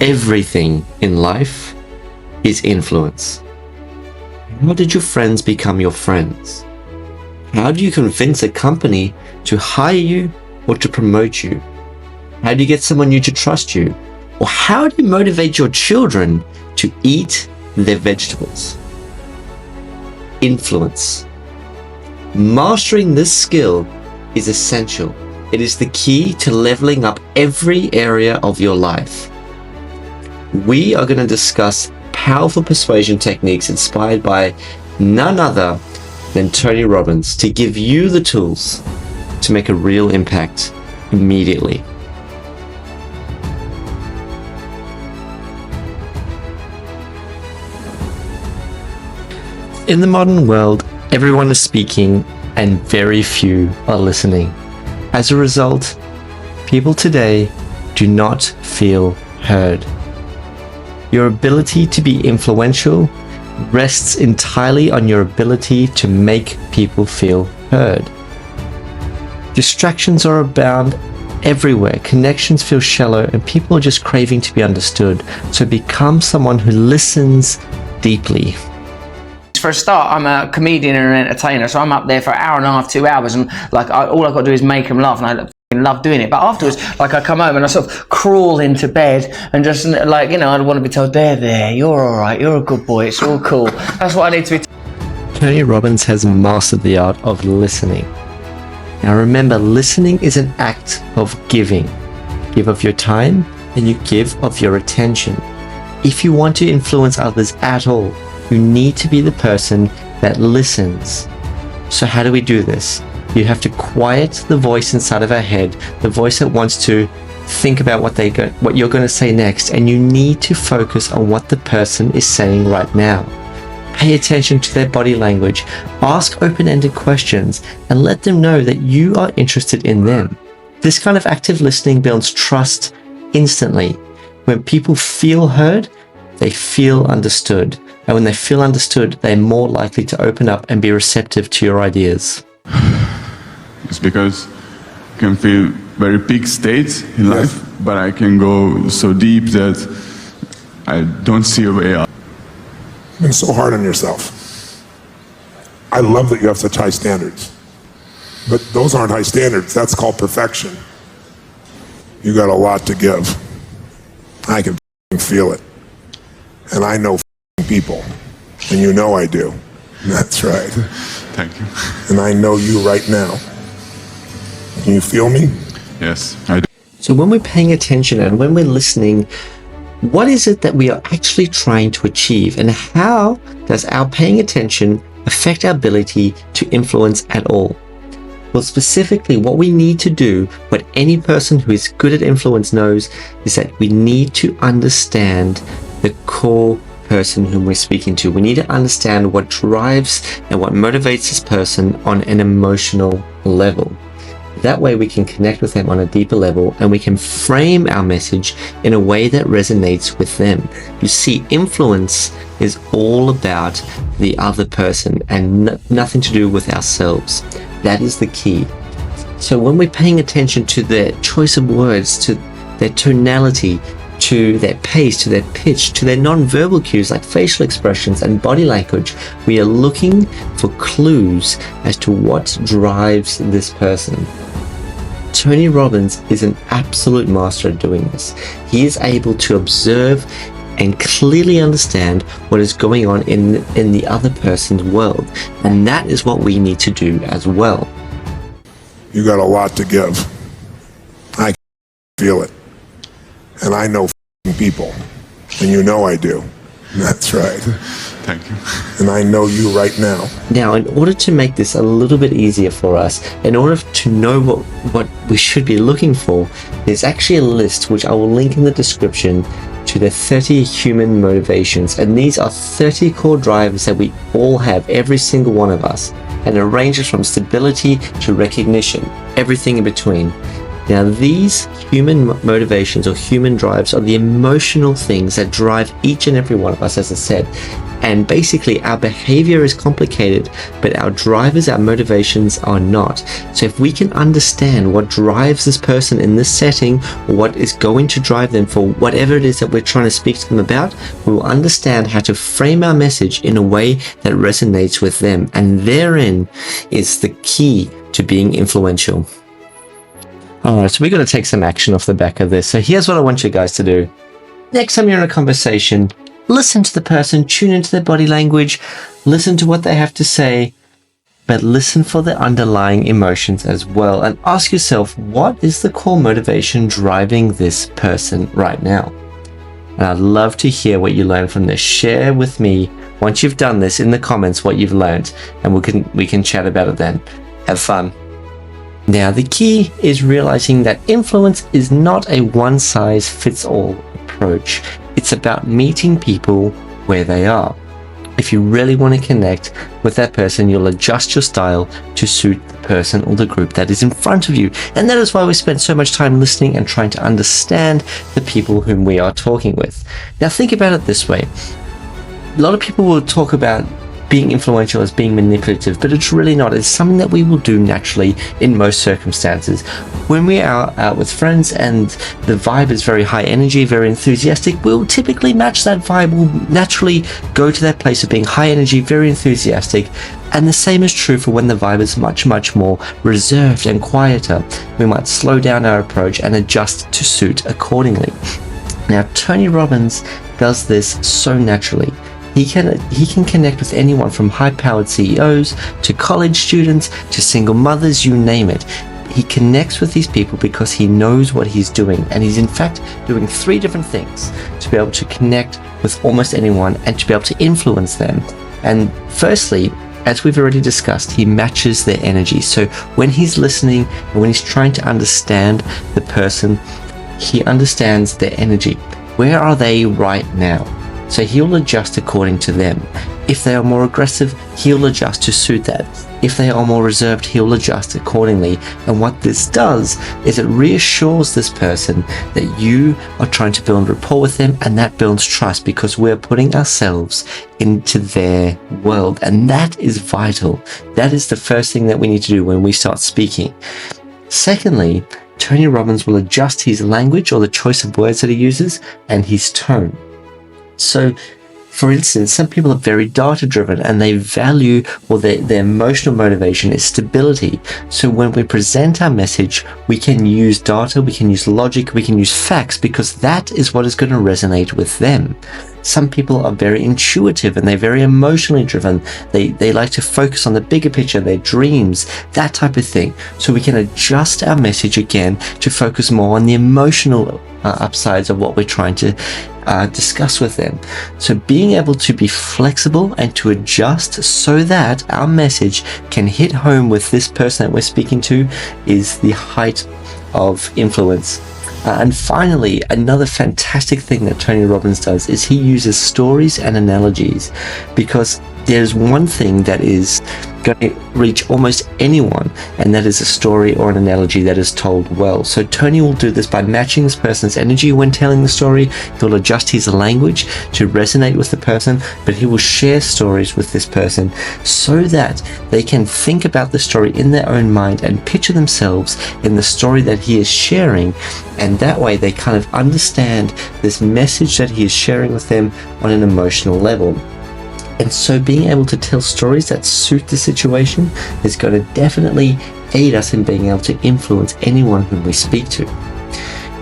everything in life is influence. How did your friends become your friends? How do you convince a company to hire you or to promote you? How do you get someone new to trust you? Or how do you motivate your children to eat their vegetables? Influence. Mastering this skill is essential. It is the key to leveling up every area of your life. We are going to discuss powerful persuasion techniques inspired by none other than Tony Robbins to give you the tools to make a real impact immediately. In the modern world, everyone is speaking and very few are listening. As a result, people today do not feel heard. Your ability to be influential rests entirely on your ability to make people feel heard. Distractions are abound everywhere. Connections feel shallow and people are just craving to be understood. So become someone who listens deeply. For a start, I'm a comedian and an entertainer, so I'm up there for an hour and a half, 2 hours, and all I've got to do is make them laugh, and I love doing it. But afterwards, I come home and I sort of crawl into bed and just I want to be told, there, you're all right, you're a good boy, it's all cool. That's what I need to be. Tony Robbins has mastered the art of listening. Now remember, listening is an act of giving. Give of your time and you give of your attention. If you want to influence others at all, you need to be the person that listens. So how do we do this? You have to quiet the voice inside of our head, the voice that wants to think about what you're going to say next, and you need to focus on what the person is saying right now. Pay attention to their body language, ask open-ended questions, and let them know that you are interested in them. This kind of active listening builds trust instantly. When people feel heard, they feel understood. And when they feel understood, they're more likely to open up and be receptive to your ideas. It's because I can feel very peak states in life, but I can go so deep that I don't see a way out. You've been so hard on yourself. I love that you have such high standards. But those aren't high standards. That's called perfection. You got a lot to give. I can feel it. And I know people. And you know I do. That's right. Thank you. And I know you right now. Can you feel me? Yes, I do. So when we're paying attention and when we're listening, what is it that we are actually trying to achieve? And how does our paying attention affect our ability to influence at all? Well, specifically, what we need to do, what any person who is good at influence knows, is that we need to understand the core person whom we're speaking to. We need to understand what drives and what motivates this person on an emotional level. That way we can connect with them on a deeper level and we can frame our message in a way that resonates with them. You see, influence is all about the other person and nothing to do with ourselves. That is the key. So when we're paying attention to their choice of words, to their tonality, to their pace, to their pitch, to their non-verbal cues like facial expressions and body language, we are looking for clues as to what drives this person. Tony Robbins is an absolute master at doing this. He is able to observe and clearly understand what is going on in the other person's world. And that is what we need to do as well. You got a lot to give. I feel it. And I know people. And you know I do. That's right. Thank you. And I know you right now. Now, in order to make this a little bit easier for us, in order to know what we should be looking for, there's actually a list which I will link in the description to the 30 human motivations. And these are 30 core drivers that we all have, every single one of us. And it ranges from stability to recognition, everything in between. Now, these human motivations or human drives are the emotional things that drive each and every one of us, as I said. And basically, our behavior is complicated, but our drivers, our motivations are not. So if we can understand what drives this person in this setting, or what is going to drive them for whatever it is that we're trying to speak to them about, we will understand how to frame our message in a way that resonates with them. And therein is the key to being influential. All right, so we're going to take some action off the back of this. So here's what I want you guys to do. Next time you're in a conversation, listen to the person, tune into their body language, listen to what they have to say, but listen for the underlying emotions as well. And ask yourself, what is the core motivation driving this person right now? And I'd love to hear what you learned from this. Share with me, once you've done this, in the comments what you've learned, and we can chat about it then. Have fun. Now, the key is realizing that influence is not a one-size-fits-all approach. It's about meeting people where they are. If you really want to connect with that person, you'll adjust your style to suit the person or the group that is in front of you. And that is why we spend so much time listening and trying to understand the people whom we are talking with. Now, think about it this way. A lot of people will talk about being influential as being manipulative, but it's really not. It's something that we will do naturally in most circumstances. When we are out with friends and the vibe is very high energy, very enthusiastic, we'll typically match that vibe. We'll naturally go to that place of being high energy, very enthusiastic. And the same is true for when the vibe is much, much more reserved and quieter. We might slow down our approach and adjust to suit accordingly. Now, Tony Robbins does this so naturally. He can connect with anyone from high-powered CEOs to college students to single mothers, you name it. He connects with these people because he knows what he's doing, and he's in fact doing 3 different things to be able to connect with almost anyone and to be able to influence them. And firstly, as we've already discussed, he matches their energy. So when he's listening and when he's trying to understand the person, he understands their energy. Where are they right now? So he'll adjust according to them. If they are more aggressive, he'll adjust to suit that. If they are more reserved, he'll adjust accordingly. And what this does is it reassures this person that you are trying to build rapport with them, and that builds trust because we're putting ourselves into their world. And that is vital. That is the first thing that we need to do when we start speaking. Secondly, Tony Robbins will adjust his language or the choice of words that he uses and his tone. So, for instance, some people are very data-driven and they value, or their emotional motivation is stability. So when we present our message, we can use data, we can use logic, we can use facts, because that is what is going to resonate with them. Some people are very intuitive and they're very emotionally driven. They like to focus on the bigger picture, their dreams, that type of thing. So we can adjust our message again to focus more on the emotional upsides of what we're trying to discuss with them. So being able to be flexible and to adjust so that our message can hit home with this person that we're speaking to is the height of influence. And finally, another fantastic thing that Tony Robbins does is he uses stories and analogies, because there's one thing that is going to reach almost anyone, and that is a story or an analogy that is told well. So Tony will do this by matching this person's energy when telling the story. He'll adjust his language to resonate with the person, but he will share stories with this person so that they can think about the story in their own mind and picture themselves in the story that he is sharing, and that way they kind of understand this message that he is sharing with them on an emotional level. And so being able to tell stories that suit the situation is going to definitely aid us in being able to influence anyone whom we speak to.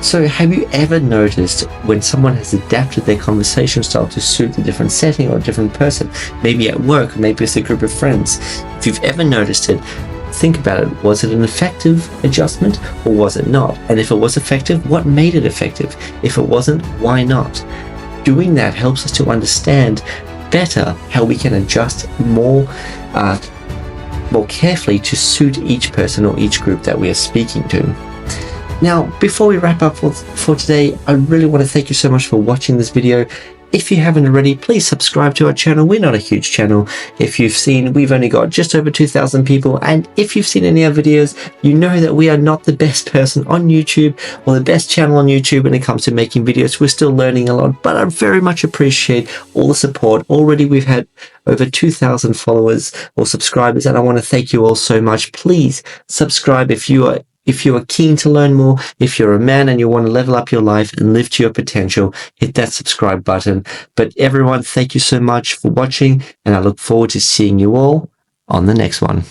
So have you ever noticed when someone has adapted their conversation style to suit a different setting or a different person, maybe at work, maybe with a group of friends? If you've ever noticed it, think about it. Was it an effective adjustment or was it not? And if it was effective, what made it effective? If it wasn't, why not? Doing that helps us to understand better how we can adjust more carefully to suit each person or each group that we are speaking to. Now, before we wrap up for today, I really want to thank you so much for watching this video. If you haven't already, please subscribe to our channel. We're not a huge channel. If you've seen, we've only got just over 2,000 people. And if you've seen any of our videos, you know that we are not the best person on YouTube or the best channel on YouTube when it comes to making videos. We're still learning a lot, but I very much appreciate all the support. Already we've had over 2,000 followers or subscribers, and I want to thank you all so much. Please subscribe if you are keen to learn more. If you're a man and you want to level up your life and live to your potential, hit that subscribe button. But everyone, thank you so much for watching, and I look forward to seeing you all on the next one.